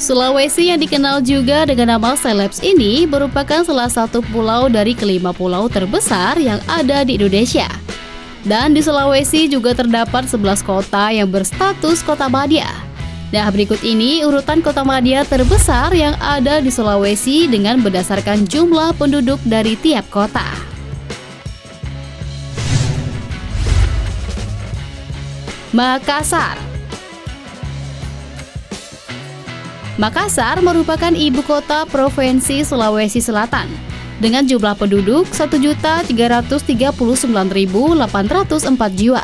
Sulawesi yang dikenal juga dengan nama Celebes ini merupakan salah satu pulau dari kelima pulau terbesar yang ada di Indonesia. Dan di Sulawesi juga terdapat 11 kota yang berstatus kota madya. Nah, berikut ini urutan kota madya terbesar yang ada di Sulawesi dengan berdasarkan jumlah penduduk dari tiap kota. Makassar. Makassar merupakan ibu kota Provinsi Sulawesi Selatan dengan jumlah penduduk 1.339.804 jiwa.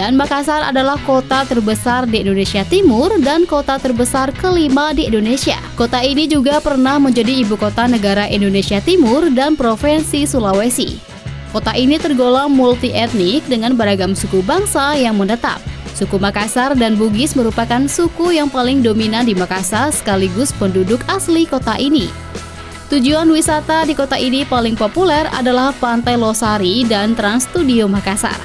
Dan Makassar adalah kota terbesar di Indonesia Timur dan kota terbesar kelima di Indonesia. Kota ini juga pernah menjadi ibu kota negara Indonesia Timur dan Provinsi Sulawesi. Kota ini tergolong multi etnik dengan beragam suku bangsa yang menetap. Suku Makassar dan Bugis merupakan suku yang paling dominan di Makassar sekaligus penduduk asli kota ini. Tujuan wisata di kota ini paling populer adalah Pantai Losari dan Trans Studio Makassar.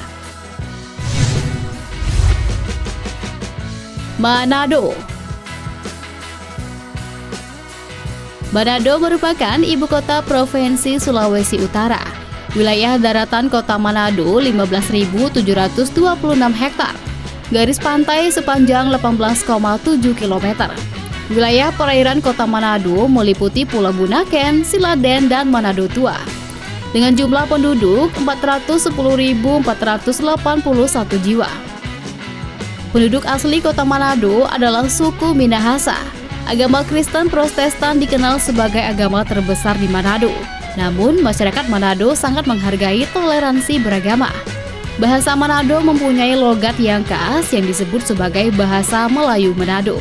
Manado. Manado merupakan ibu kota Provinsi Sulawesi Utara. Wilayah daratan kota Manado 15.726 hektar. Garis pantai sepanjang 18,7 km. Wilayah perairan kota Manado meliputi Pulau Bunaken, Siladen, dan Manado Tua. Dengan jumlah penduduk 410.481 jiwa. Penduduk asli kota Manado adalah suku Minahasa. Agama Kristen Protestan dikenal sebagai agama terbesar di Manado. Namun, masyarakat Manado sangat menghargai toleransi beragama. Bahasa Manado mempunyai logat yang khas yang disebut sebagai bahasa Melayu Manado.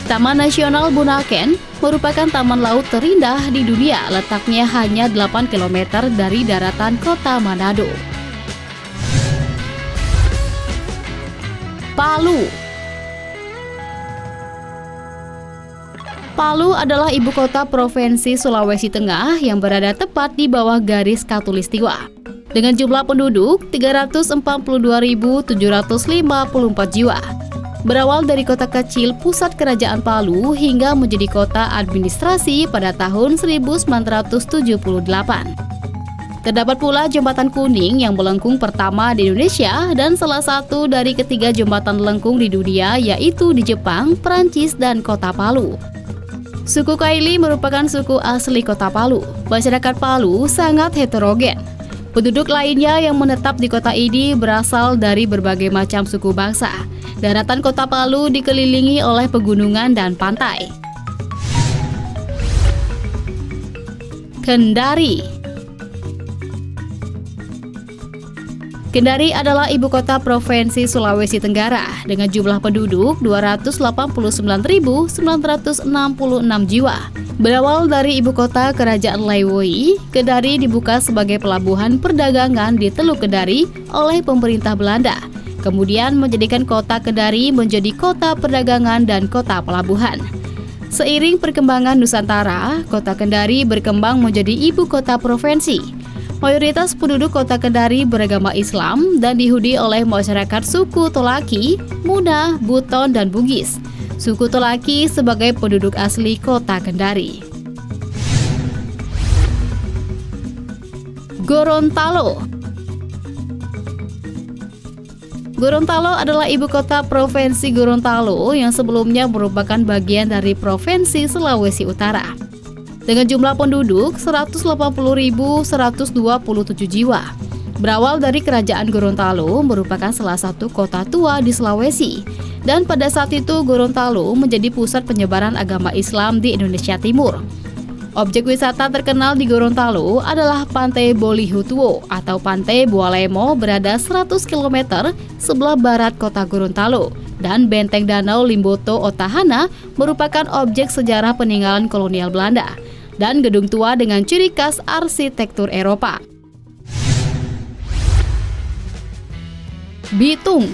Taman Nasional Bunaken merupakan taman laut terindah di dunia, letaknya hanya 8 km dari daratan kota Manado. Palu. Palu adalah ibu kota Provinsi Sulawesi Tengah yang berada tepat di bawah garis Khatulistiwa. Dengan jumlah penduduk 342.754 jiwa. Berawal dari kota kecil pusat kerajaan Palu hingga menjadi kota administrasi pada tahun 1978. Terdapat pula Jembatan Kuning yang melengkung pertama di Indonesia dan salah satu dari ketiga jembatan lengkung di dunia yaitu di Jepang, Prancis, dan kota Palu. Suku Kaili merupakan suku asli kota Palu. Masyarakat Palu sangat heterogen. Penduduk lainnya yang menetap di kota ini berasal dari berbagai macam suku bangsa. Daratan kota Palu dikelilingi oleh pegunungan dan pantai. Kendari. Kendari adalah ibu kota Provinsi Sulawesi Tenggara dengan jumlah penduduk 289.966 jiwa. Berawal dari ibu kota Kerajaan Laiwoi, Kendari dibuka sebagai pelabuhan perdagangan di Teluk Kendari oleh pemerintah Belanda. Kemudian menjadikan kota Kendari menjadi kota perdagangan dan kota pelabuhan. Seiring perkembangan Nusantara, kota Kendari berkembang menjadi ibu kota provinsi. Mayoritas penduduk kota Kendari beragama Islam dan dihuni oleh masyarakat suku Tolaki, Muna, Buton, dan Bugis. Suku Tolaki sebagai penduduk asli kota Kendari. Gorontalo. Gorontalo adalah ibu kota Provinsi Gorontalo yang sebelumnya merupakan bagian dari Provinsi Sulawesi Utara. Dengan jumlah penduduk 180.127 jiwa. Berawal dari Kerajaan Gorontalo merupakan salah satu kota tua di Sulawesi. Dan pada saat itu Gorontalo menjadi pusat penyebaran agama Islam di Indonesia Timur. Objek wisata terkenal di Gorontalo adalah Pantai Bolihutuo atau Pantai Bualemo berada 100 km sebelah barat kota Gorontalo. Dan Benteng Danau Limboto Otahana merupakan objek sejarah peninggalan kolonial Belanda. Dan gedung tua dengan ciri khas arsitektur Eropa. Bitung.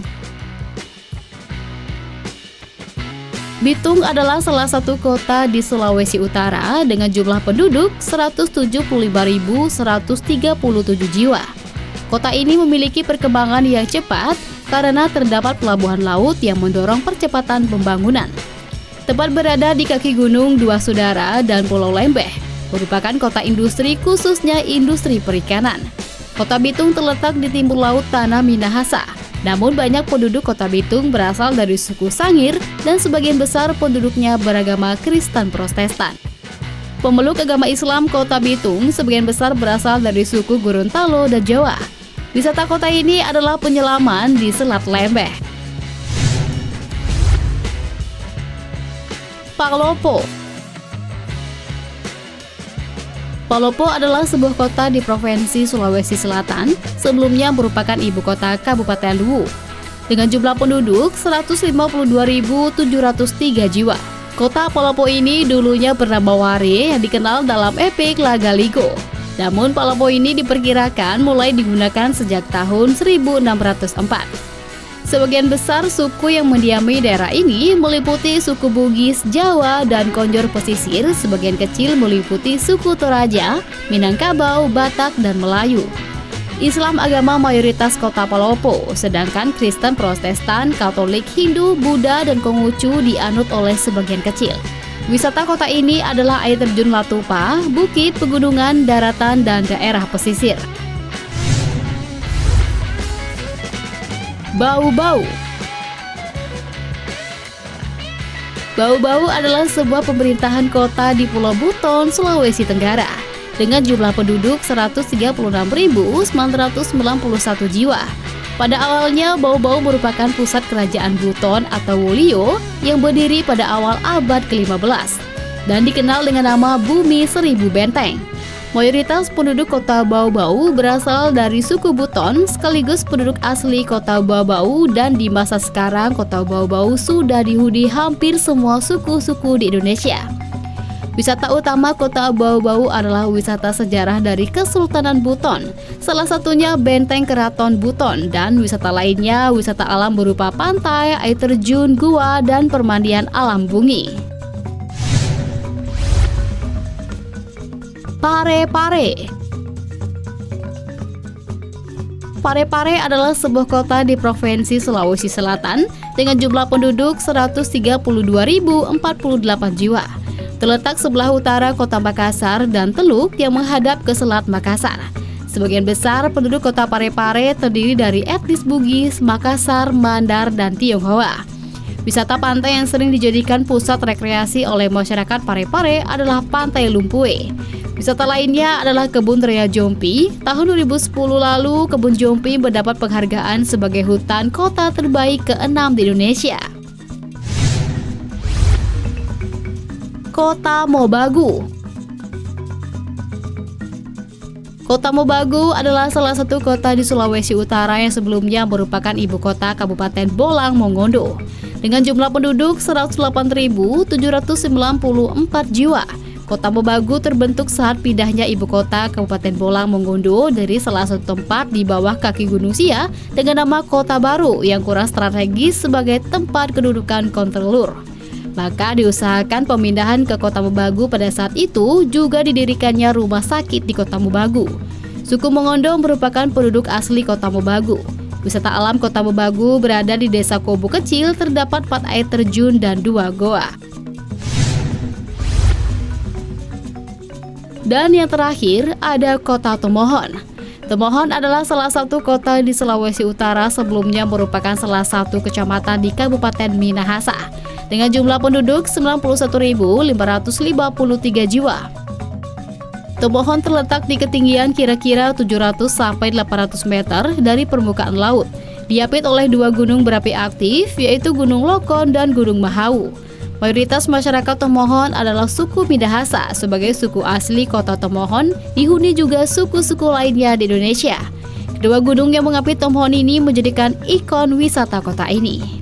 Bitung adalah salah satu kota di Sulawesi Utara dengan jumlah penduduk 175.137 jiwa. Kota ini memiliki perkembangan yang cepat karena terdapat pelabuhan laut yang mendorong percepatan pembangunan. Tepat berada di kaki Gunung Dua Saudara dan Pulau Lembeh, merupakan kota industri khususnya industri perikanan. Kota Bitung terletak di timur laut tanah Minahasa. Namun banyak penduduk Kota Bitung berasal dari suku Sangir dan sebagian besar penduduknya beragama Kristen Protestan. Pemeluk agama Islam Kota Bitung sebagian besar berasal dari suku Gorontalo dan Jawa. Wisata kota ini adalah penyelaman di Selat Lembeh. Palopo. Palopo adalah sebuah kota di Provinsi Sulawesi Selatan, sebelumnya merupakan ibu kota Kabupaten Luwu. Dengan jumlah penduduk 152.703 jiwa. Kota Palopo ini dulunya bernama Ware yang dikenal dalam epik Lagaligo. Namun Palopo ini diperkirakan mulai digunakan sejak tahun 1604. Sebagian besar suku yang mendiami daerah ini meliputi suku Bugis, Jawa, dan Konjor pesisir. Sebagian kecil meliputi suku Toraja, Minangkabau, Batak, dan Melayu. Islam agama mayoritas kota Palopo, sedangkan Kristen Protestan, Katolik, Hindu, Buddha, dan Konghucu dianut oleh sebagian kecil. Wisata kota ini adalah air terjun Latupa, bukit, pegunungan, daratan, dan daerah pesisir. Bau-Bau. Bau-Bau adalah sebuah pemerintahan kota di Pulau Buton, Sulawesi Tenggara, dengan jumlah penduduk 136.991 jiwa. Pada awalnya, Bau-Bau merupakan pusat kerajaan Buton atau Wolio yang berdiri pada awal abad ke-15 dan dikenal dengan nama Bumi Seribu Benteng. Mayoritas penduduk kota Bau-Bau berasal dari suku Buton sekaligus penduduk asli kota Bau-Bau, dan di masa sekarang kota Bau-Bau sudah dihuni hampir semua suku-suku di Indonesia. Wisata utama kota Bau-Bau adalah wisata sejarah dari Kesultanan Buton, salah satunya Benteng Keraton Buton, dan wisata lainnya wisata alam berupa pantai, air terjun, gua, dan permandian alam Bungi. Pare-Pare. Pare-Pare adalah sebuah kota di Provinsi Sulawesi Selatan dengan jumlah penduduk 132.048 jiwa. Terletak sebelah utara kota Makassar dan Teluk yang menghadap ke Selat Makassar. Sebagian besar penduduk kota Pare-Pare terdiri dari etnis Bugis, Makassar, Mandar, dan Tionghoa. Wisata pantai yang sering dijadikan pusat rekreasi oleh masyarakat Pare-Pare adalah Pantai Lumpue. Wisata lainnya adalah Kebun Raya Jompi. Tahun 2010 lalu, Kebun Jompi mendapat penghargaan sebagai hutan kota terbaik ke-6 di Indonesia. Kota Mobagu. Kota Mobagu adalah salah satu kota di Sulawesi Utara yang sebelumnya merupakan ibu kota Kabupaten Bolang Mongondo. Dengan jumlah penduduk 108.794 jiwa. Kota Mobagu terbentuk saat pindahnya ibu kota Kabupaten Bolang Mongondo dari salah satu tempat di bawah kaki Gunung Sia dengan nama Kota Baru yang kurang strategis sebagai tempat kedudukan Kontelur. Maka diusahakan pemindahan ke Kota Mobagu. Pada saat itu juga didirikannya rumah sakit di Kota Mobagu. Suku Mongondo merupakan penduduk asli Kota Mobagu. Wisata alam Kota Mobagu berada di Desa Kobu kecil, terdapat 4 air terjun dan 2 goa. Dan yang terakhir ada Kota Tomohon. Tomohon adalah salah satu kota di Sulawesi Utara, sebelumnya merupakan salah satu kecamatan di Kabupaten Minahasa dengan jumlah penduduk 91.553 jiwa. Tomohon terletak di ketinggian kira-kira 700-800 meter dari permukaan laut. Diapit oleh 2 gunung berapi aktif, yaitu Gunung Lokon dan Gunung Mahau. Mayoritas masyarakat Tomohon adalah suku Minahasa. Sebagai suku asli kota Tomohon, dihuni juga suku-suku lainnya di Indonesia. Kedua gunung yang mengapit Tomohon ini menjadikan ikon wisata kota ini.